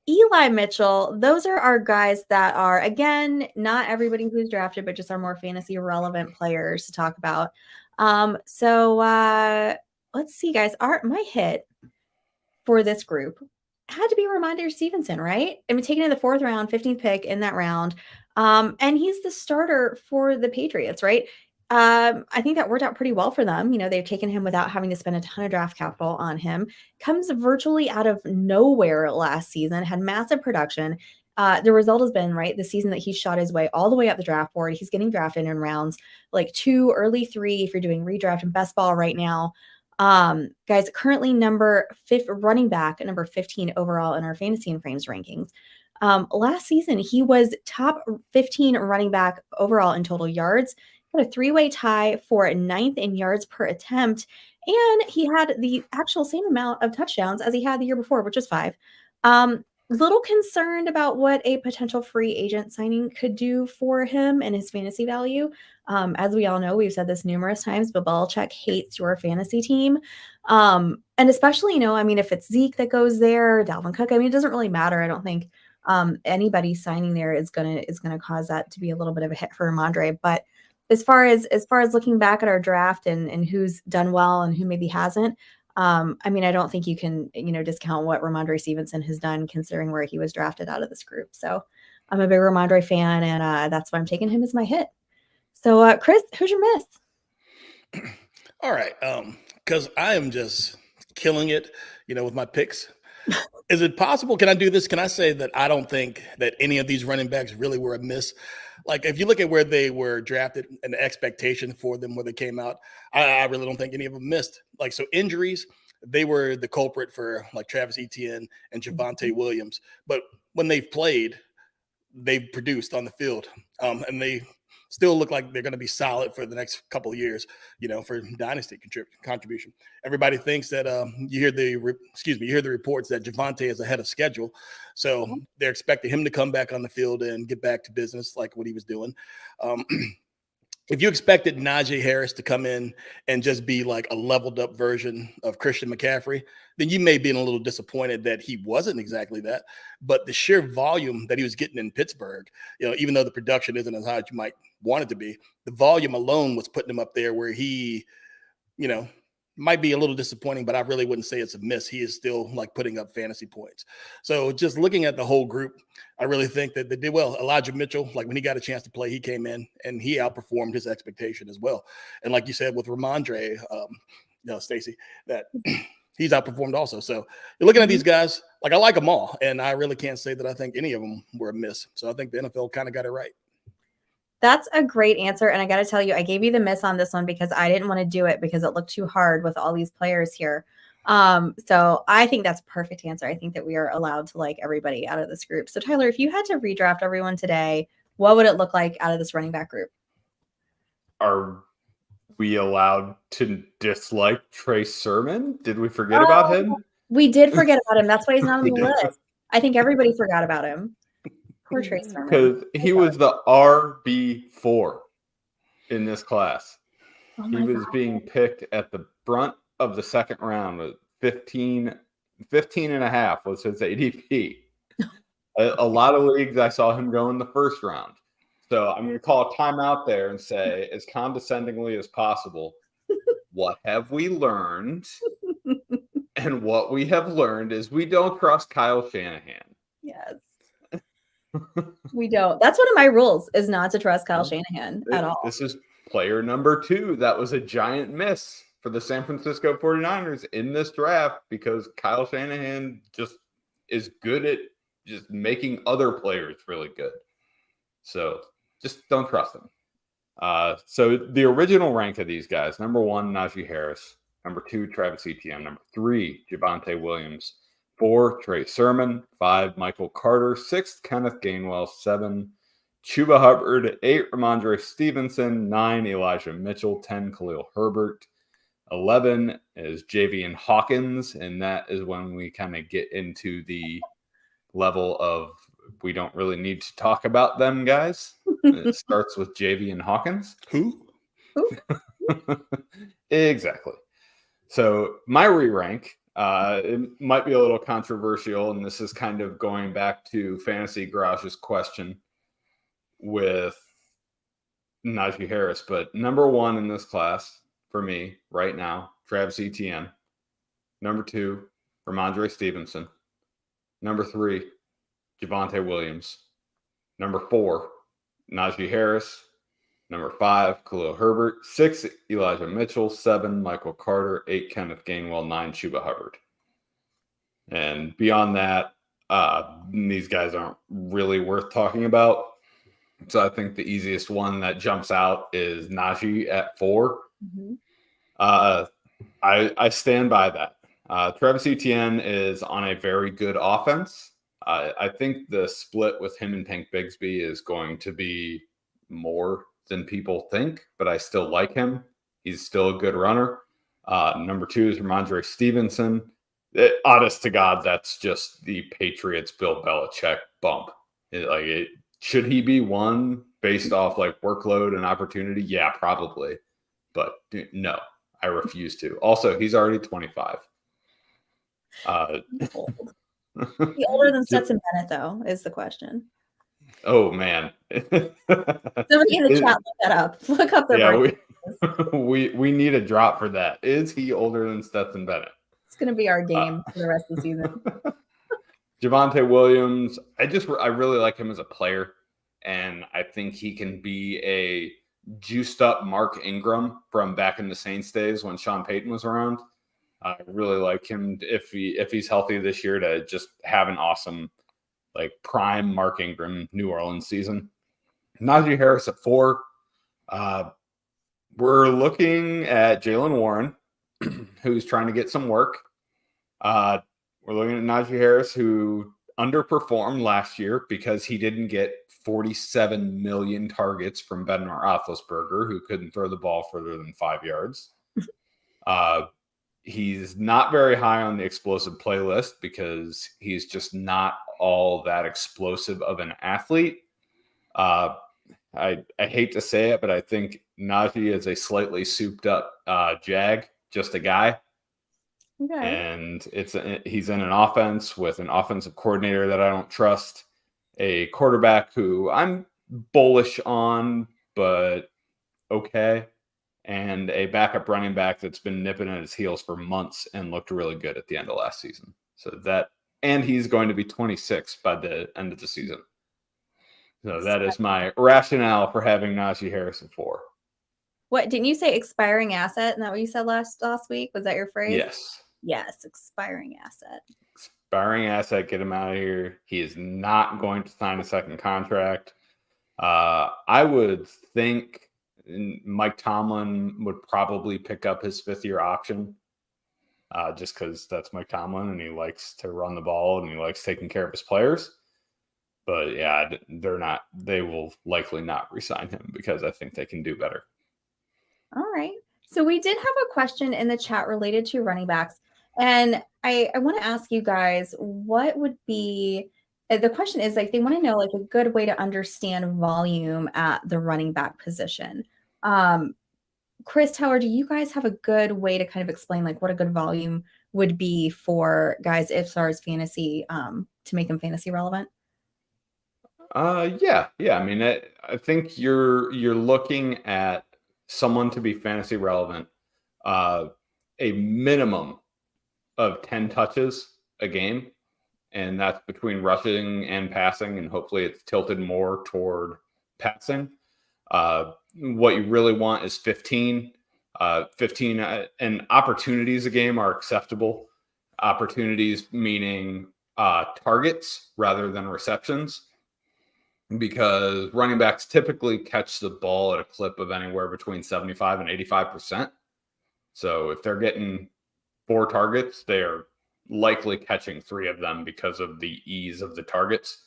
Eli Mitchell, those are our guys that are, again, not everybody who's drafted, but just our more fantasy relevant players to talk about. So let's see, guys. My hit for this group had to be Ramondre Stevenson, right? I mean, taken in the 4th round, 15th pick in that round. And he's the starter for the Patriots, right? I think that worked out pretty well for them. They've taken him without having to spend a ton of draft capital on him. Comes virtually out of nowhere last season, had massive production. The result has been, right, the season that he shot his way all the way up the draft board. He's getting drafted in rounds like 2, early 3 if you're doing redraft and best ball right now. Guys, currently running back at number 15 overall in our fantasy and frames rankings. Last season, he was top 15 running back overall in total yards, got a 3-way tie for 9th in yards per attempt, and he had the actual same amount of touchdowns as he had the year before, which was 5. Little concerned about what a potential free agent signing could do for him and his fantasy value. As we all know, we've said this numerous times, but Belichick hates your fantasy team. And especially, if it's Zeke that goes there, Dalvin Cook, it doesn't really matter. I don't think anybody signing there is gonna cause that to be a little bit of a hit for Ramondre. But as far as looking back at our draft and who's done well and who maybe hasn't, I don't think you can discount what Ramondre Stevenson has done considering where he was drafted out of this group. So I'm a big Ramondre fan, and that's why I'm taking him as my hit. So Chris, who's your miss? All right, because I am just killing it, with my picks. Is it possible? Can I do this? Can I say that I don't think that any of these running backs really were a miss? Like, if you look at where they were drafted and the expectation for them where they came out, I really don't think any of them missed. Like, so injuries, they were the culprit for like Travis Etienne and Javonte Williams. But when they've played, they've produced on the field, and they still look like they're going to be solid for the next couple of years, for dynasty contribution. Everybody thinks that you hear the reports that Javonte is ahead of schedule, so they're expecting him to come back on the field and get back to business like what he was doing. If you expected Najee Harris to come in and just be like a leveled up version of Christian McCaffrey, then you may be a little disappointed that he wasn't exactly that. But the sheer volume that he was getting in Pittsburgh, even though the production isn't as high as you might want it to be, the volume alone was putting him up there where he, might be a little disappointing, but I really wouldn't say it's a miss. He is still like putting up fantasy points. So just looking at the whole group, I really think that they did well. Elijah Mitchell, like when he got a chance to play, he came in and he outperformed his expectation as well. And like you said, with Ramondre, Stacy, that he's outperformed also. So you're looking at these guys, like I like them all. And I really can't say that I think any of them were a miss. So I think the NFL kind of got it right. That's a great answer. And I got to tell you, I gave you the miss on this one because I didn't want to do it because it looked too hard with all these players here. So I think that's a perfect answer. I think that we are allowed to like everybody out of this group. So Tyler, if you had to redraft everyone today, what would it look like out of this running back group? Are we allowed to dislike Trey Sermon? Did we forget about him? We did forget about him. That's why he's not on the list. I think everybody forgot about him. Poor Trey Sermon. Because he was the RB4 in this class. He was being picked at the front of the second round with 15 and a half was his ADP. A lot of leagues I saw him go in the first round. So I'm going to call a timeout there and say, as condescendingly as possible, what have we learned? And what we have learned is we don't trust Kyle Shanahan. Yes. We don't. That's one of my rules is not to trust Kyle Shanahan at all. This is player number 2. That was a giant miss for the San Francisco 49ers in this draft because Kyle Shanahan just is good at just making other players really good. So just don't trust him. So the original rank of these guys, number 1, Najee Harris. Number 2, Travis Etienne. Number 3, Javonte Williams. 4, Trey Sermon. 5, Michael Carter. 6, Kenneth Gainwell. 7, Chuba Hubbard. 8, Ramondre Stevenson. 9, Elijah Mitchell. 10, Khalil Herbert. 11 is Javian Hawkins, and that is when we kind of get into the level of we don't really need to talk about them guys. It starts with Javian Hawkins. Who? Exactly. So my re-rank, it might be a little controversial, and this is kind of going back to Fantasy Garage's question with Najee Harris, but number 1 in this class for me right now, Travis Etienne. Number 2, Ramondre Stevenson. Number 3, Javonte Williams. Number 4, Najee Harris. Number 5, Khalil Herbert. 6, Elijah Mitchell. 7, Michael Carter. 8, Kenneth Gainwell. 9, Chuba Hubbard. And beyond that, these guys aren't really worth talking about. So I think the easiest one that jumps out is Najee at 4. Mhm. I stand by that. Travis Etienne is on a very good offense. I think the split with him and Tank Bigsby is going to be more than people think, but I still like him. He's still a good runner. Number 2 is Ramondre Stevenson. Honest to God, that's just the Patriots Bill Belichick bump. Should he be 1 based off like workload and opportunity? Yeah, probably. But no, I refuse to. Also, he's already 25. He's old. He older than Stetson Bennett, though, is the question. Oh man. Somebody in the chat look that up. Look up their birthdays. We need a drop for that. Is he older than Stetson Bennett? It's going to be our game for the rest of the season. Javonte Williams, I really like him as a player, and I think he can be a juiced up Mark Ingram from back in the Saints days when Sean Payton was around. I really like him if he's healthy this year to just have an awesome like prime Mark Ingram New Orleans season. Najee Harris at 4. We're looking at Jaylen Warren, who's trying to get some work. We're looking at Najee Harris, who underperformed last year because he didn't get 47 million targets from Ben Roethlisberger, who couldn't throw the ball further than 5 yards. He's not very high on the explosive play list because he's just not all that explosive of an athlete. I hate to say it, but I think Najee is a slightly souped up Jag, just a guy. Okay. And he's in an offense with an offensive coordinator that I don't trust, a quarterback who I'm bullish on, but okay, and a backup running back that's been nipping at his heels for months and looked really good at the end of last season. And he's going to be 26 by the end of the season. So that is my rationale for having Najee Harris at 4. What, didn't you say expiring asset? Isn't that what you said last week? Was that your phrase? Yes. Yes, expiring asset. Expiring asset, get him out of here. He is not going to sign a second contract. I would think Mike Tomlin would probably pick up his 5th-year option just because that's Mike Tomlin and he likes to run the ball and he likes taking care of his players. But yeah, they will likely not re-sign him because I think they can do better. All right. So we did have a question in the chat related to running backs. And I want to ask you guys, what would be, the question is like, they want to know like a good way to understand volume at the running back position. Chris, Tower, do you guys have a good way to kind of explain like what a good volume would be for guys as far as fantasy, to make them fantasy relevant? Yeah. I mean, I think you're looking at someone to be fantasy relevant, a minimum of 10 touches a game, and that's between rushing and passing, and hopefully it's tilted more toward passing. What you really want is 15. 15 and opportunities a game are acceptable. Opportunities meaning targets rather than receptions, because running backs typically catch the ball at a clip of anywhere between 75 and 85%. So if they're getting 4 targets, they are likely catching 3 of them because of the ease of the targets.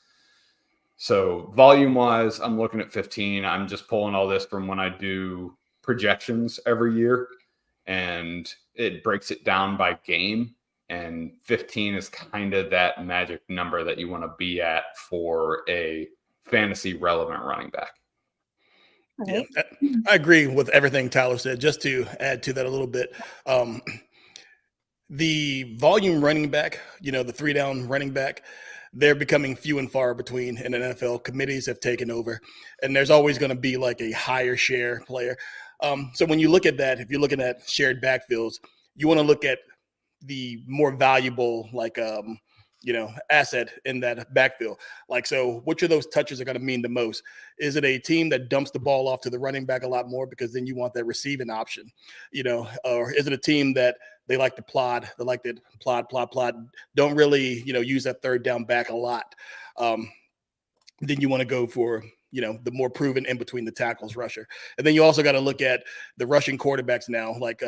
So volume-wise, I'm looking at 15. I'm just pulling all this from when I do projections every year, and it breaks it down by game. And 15 is kind of that magic number that you want to be at for a fantasy relevant running back. Right. Yeah, I agree with everything Tyler said. Just to add to that a little bit, the volume running back, the 3-down running back, they're becoming few and far between in the NFL. Committees have taken over, and there's always going to be like a higher share player. So when you look at that, if you're looking at shared backfields, you want to look at the more valuable, like asset in that backfield. Like, so which of those touches are going to mean the most? Is it a team that dumps the ball off to the running back a lot more because then you want that receiving option, or is it a team that they like to plod, plod, don't really, use that third down back a lot? Then you want to go for, the more proven in between the tackles rusher. And then you also got to look at the rushing quarterbacks now, like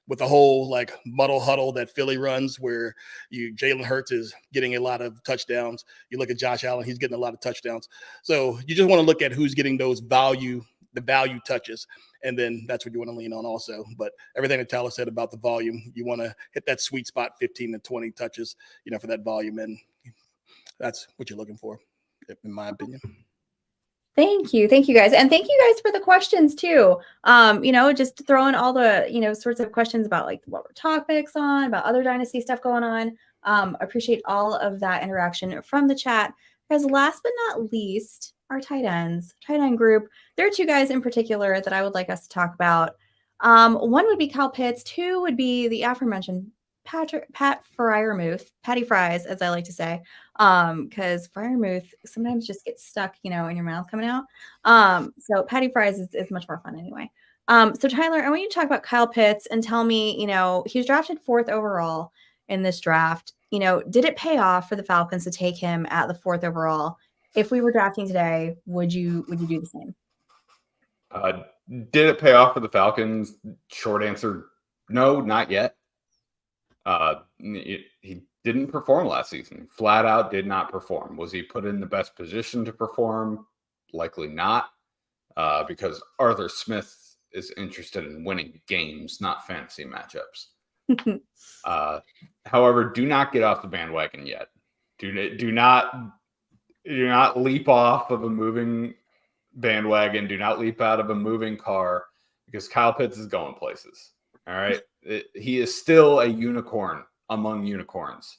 with the whole like muddle huddle that Philly runs where Jalen Hurts is getting a lot of touchdowns. You look at Josh Allen, he's getting a lot of touchdowns. So you just want to look at who's getting the value touches. And then that's what you want to lean on also. But everything that Tyler said about the volume, you want to hit that sweet spot, 15 to 20 touches, for that volume. And that's what you're looking for, in my opinion. Thank you guys. And thank you guys for the questions too. Just throwing all the, sorts of questions about like what we're topics on, about other dynasty stuff going on. Appreciate all of that interaction from the chat. Guys, last but not least, our tight end group. There are two guys in particular that I would like us to talk about. One would be Kyle Pitts. Two would be the aforementioned Pat Freiermuth, Patty Fries, as I like to say, because Freiermuth sometimes just gets stuck, in your mouth coming out. So Patty Fries is much more fun anyway. So Tyler, I want you to talk about Kyle Pitts and tell me, he was drafted 4th overall in this draft. Did it pay off for the Falcons to take him at the 4th overall? If we were drafting today, would you do the same? Did it pay off for the Falcons? Short answer, no, not yet. He didn't perform last season. Flat out did not perform. Was he put in the best position to perform? Likely not, because Arthur Smith is interested in winning games, not fantasy matchups. However, do not get off the bandwagon yet. Do not leap off of a moving bandwagon. Do not leap out of a moving car, because Kyle Pitts is going places. All right. He is still a unicorn among unicorns.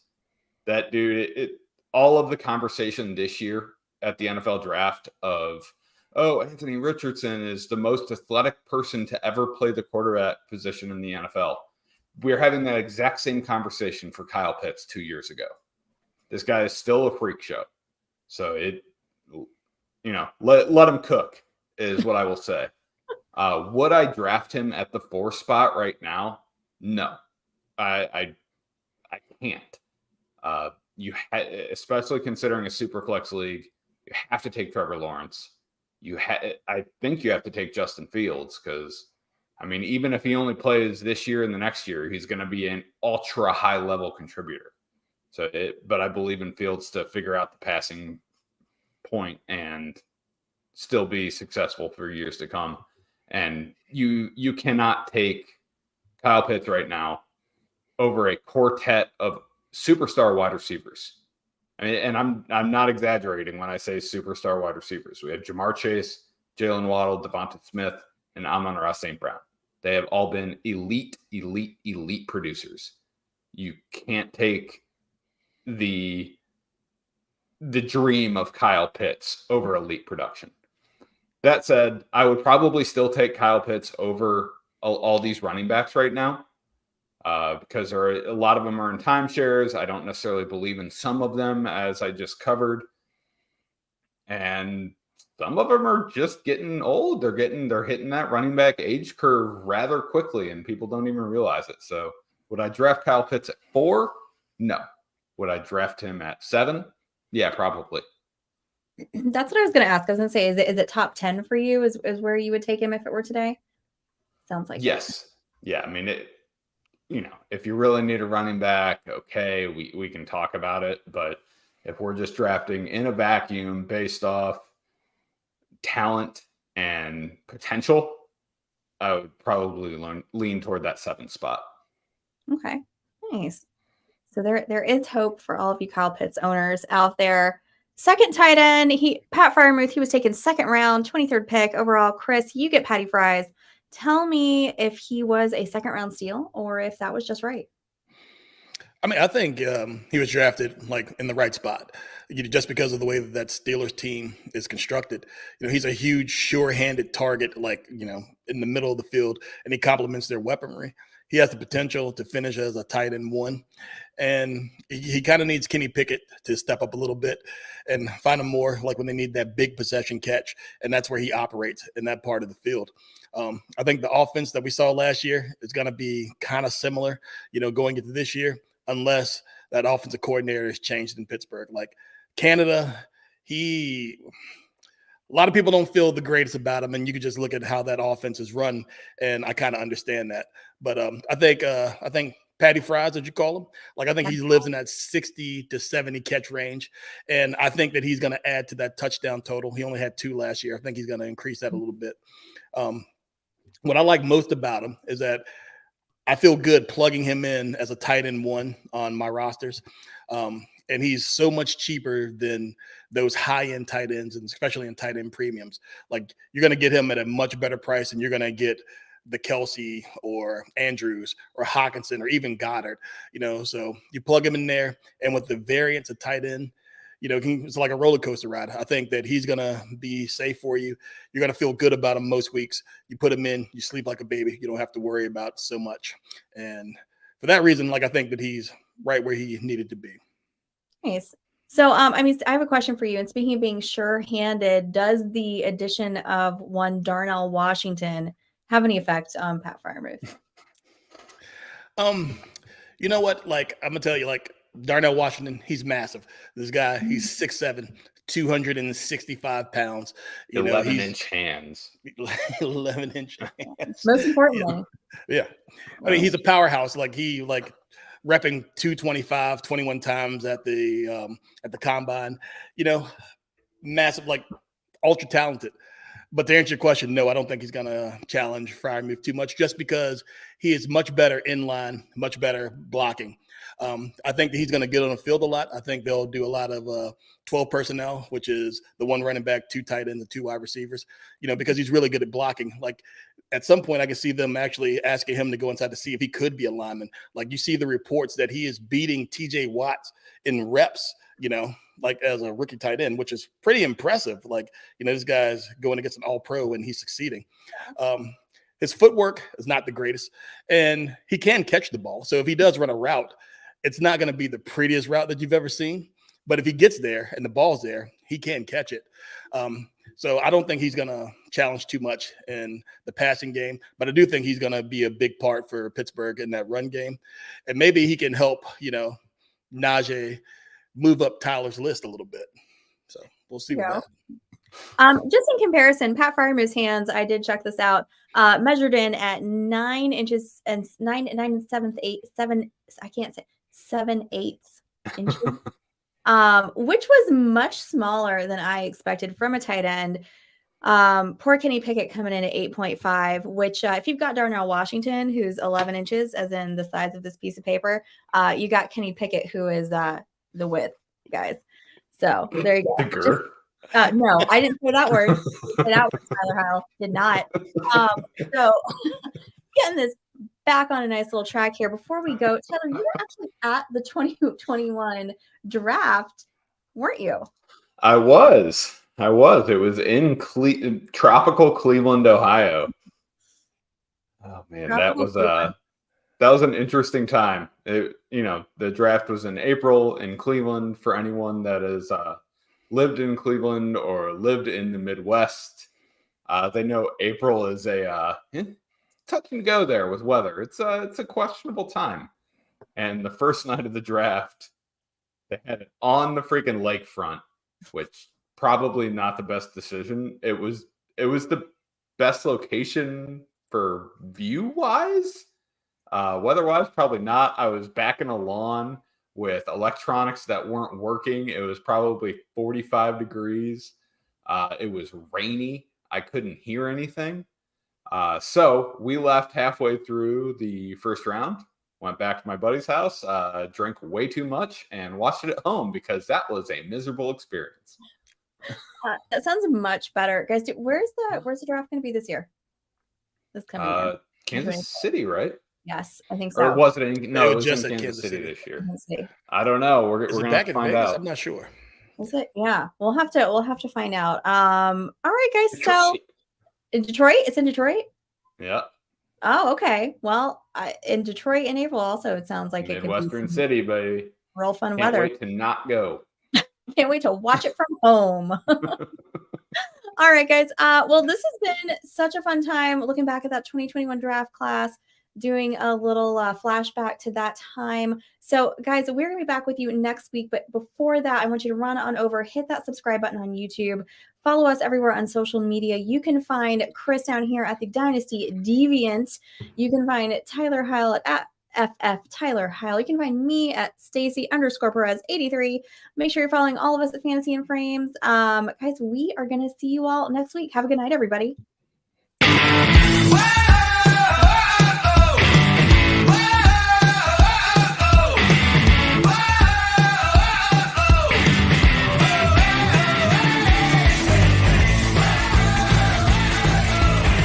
That dude, all of the conversation this year at the NFL draft of, Anthony Richardson is the most athletic person to ever play the quarterback position in the NFL. We're having that exact same conversation for Kyle Pitts 2 years ago. This guy is still a freak show. So let him cook is what I will say. Would I draft him at the 4 spot right now? No, I can't. Especially considering a super flex league, you have to take Trevor Lawrence. I think you have to take Justin Fields because, even if he only plays this year and the next year, he's going to be an ultra high level contributor. But I believe in Fields to figure out the passing point and still be successful for years to come. And you cannot take Kyle Pitts right now over a quartet of superstar wide receivers. And I'm not exaggerating when I say superstar wide receivers. We have Jamar Chase, Jalen Waddle, Devonta Smith, and Amon-Ra St. Brown. They have all been elite producers. You can't take the dream of Kyle Pitts over elite production. That said, I would probably still take Kyle Pitts over all these running backs right now because a lot of them are in timeshares. I don't necessarily believe in some of them, as I just covered. And some of them are just getting old. They're hitting that running back age curve rather quickly, and people don't even realize it. So would I draft Kyle Pitts at 4? No. Would I draft him at 7? Yeah, probably. That's what I was going to ask. I was going to say, is it top 10 for you? Is where you would take him if it were today? Sounds like yes. Yeah. If you really need a running back, okay, we can talk about it. But if we're just drafting in a vacuum based off talent and potential, I would probably lean toward that 7 spot. Okay, nice. So there is hope for all of you Kyle Pitts owners out there. Second tight end, Pat Freiermuth, he was taken 2nd round, 23rd pick overall. Chris, you get Patty Fries. Tell me if he was a 2nd round steal or if that was just right. I think he was drafted like in the right spot, just because of the way that Steelers team is constructed. He's a huge, sure-handed target, like, in the middle of the field, and he complements their weaponry. he has the potential to finish as a tight end 1. And he kind of needs Kenny Pickett to step up a little bit and find him more like when they need that big possession catch. And that's where he operates in that part of the field. I think the offense that we saw last year is going to be kind of similar, going into this year, unless that offensive coordinator is changed in Pittsburgh. Like Canada, a lot of people don't feel the greatest about him, and you can just look at how that offense is run, and I kind of understand that. But I think Patty Fries, as you call him, I think he lives in that 60 to 70 catch range, and I think that he's going to add to that touchdown total. He only had 2 last year. I think he's going to increase that a little bit. What I like most about him is that I feel good plugging him in as a tight end 1 on my rosters. And he's so much cheaper than those high-end tight ends, and especially in tight end premiums. Like, you're going to get him at a much better price, and you're going to get the Kelsey or Andrews or Hawkinson or even Goddard, so you plug him in there. And with the variance of tight end, it's like a roller coaster ride. I think that he's going to be safe for you. You're going to feel good about him most weeks. You put him in, you sleep like a baby. You don't have to worry about so much. And for that reason, I think that he's right where he needed to be. Nice. So, I have a question for you. And speaking of being sure-handed, does the addition of one Darnell Washington have any effect on Pat Freiermuth? You know what? I'm gonna tell you, Darnell Washington, he's massive. This guy, he's 6'7", 265 pounds. 11-inch hands. 11-inch hands. Most importantly. Yeah. I mean, he's a powerhouse. He repping 225 21 times at the combine. Massive, ultra talented. But to answer your question, no, I don't think he's going to challenge Freiermuth too much, just because he is much better in line, much better blocking. I think that he's going to get on the field a lot. I think they'll do a lot of 12 personnel, which is the 1 running back, 2 tight ends, and 2 wide receivers, because he's really good at blocking. At some point, I can see them actually asking him to go inside to see if he could be a lineman. You see the reports that he is beating TJ Watts in reps, as a rookie tight end, which is pretty impressive. This guy's going against an all-pro and he's succeeding. His footwork is not the greatest, and he can catch the ball. So if he does run a route, it's not going to be the prettiest route that you've ever seen. But if he gets there and the ball's there, he can catch it. So I don't think he's going to challenge too much in the passing game, but I do think he's going to be a big part for Pittsburgh in that run game. And maybe he can help, Najee move up Tyler's list a little bit. So we'll see what happens. Just in comparison, Pat Freiermuth's hands, I did check this out, measured in at 9 inches and 9 7/8 inches, which was much smaller than I expected from a tight end. Poor Kenny Pickett coming in at 8.5, which if you've got Darnell Washington, who's 11 inches, as in the size of this piece of paper, you got Kenny Pickett, who is the width, guys. So there you go. No, I didn't say that word. Tyler Howell did not. So getting this back on a nice little track here. Before we go, Taylor, you were actually at the 2021 draft, weren't you? I was. It was in tropical Cleveland, Ohio. Oh man, that was an interesting time. The draft was in April in Cleveland. For anyone that has lived in Cleveland or lived in the Midwest, they know April is a touch and go there with weather. It's a questionable time. And the first night of the draft, they had it on the freaking lakefront, which probably not the best decision. It was the best location for view wise. Weather-wise, probably not. I was back in a lawn with electronics that weren't working. It was probably 45 degrees. It was rainy. I couldn't hear anything. So we left halfway through the first round, went back to my buddy's house, drank way too much, and watched it at home because that was a miserable experience. That sounds much better. Guys, where's the draft going to be this year? This coming year? Kansas City, right? Yes, I think so. Or was it in? No, it was just in at Kansas City this year. City. I don't know. We're gonna have to find Vegas? out. I'm not sure. Is it? Yeah, we'll have to find out. All right, guys. So in Detroit, it's in Detroit. Yeah. Oh, okay. Well, in Detroit in April also, it sounds like it could be Midwestern some City, baby. real fun Can't weather. wait to not go. Can't wait to watch it from home. All right, guys. Well, this has been such a fun time looking back at that 2021 draft class, doing a little flashback to that time. So, guys, we're going to be back with you next week. But before that, I want you to run on over, hit that subscribe button on YouTube, follow us everywhere on social media. You can find Chris down here at the Dynasty Deviant. You can find Tyler Heil at FF Tyler Heil. You can find me at Stacy _Perez 83. Make sure you're following all of us at Fantasy and Frames. Guys, we are going to see you all next week. Have a good night, everybody.